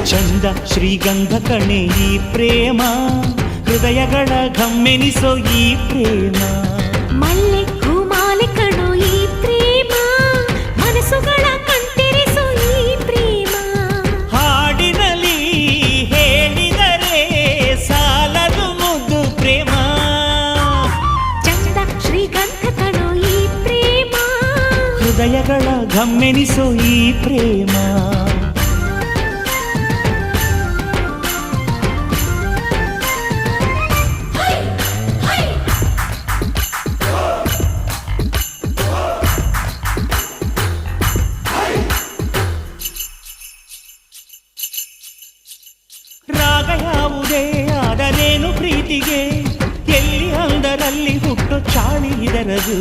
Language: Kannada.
ಚಂದ ಶ್ರೀಗಂಧ ಕಣೆ ಈ ಪ್ರೇಮ, ಹೃದಯಗಳ ಘಮ್ಮೆನಿಸೋ ಈ ಪ್ರೇಮ. ಮಲ್ಲೆ ಹೂಮಾಲೆ ಕಣೋ ಈ ಪ್ರೇಮ, ಮನಸ್ಸುಗಳ ಕಣ್ತೆರೆಸೋ ಈ ಪ್ರೇಮ. ಹಾಡಿನಲ್ಲಿ ಹೇಳಿದರೆ ಸಾಲದು ಮುದ್ದು ಪ್ರೇಮ. ಚಂದ ಶ್ರೀಗಂಧ ಕಣೋ ಈ ಪ್ರೇಮ, ಹೃದಯಗಳ ಘಮ್ಮೆನಿಸೋ ಈ ಪ್ರೇಮ. ರಾಗ ಯಾವುದೇ ಆದರೇನು ಪ್ರೀತಿಗೆ, ಎಲ್ಲಿ ಅಂದರಲ್ಲಿ ಹುಟ್ಟು ಚಾಳಿ ಇದರದು.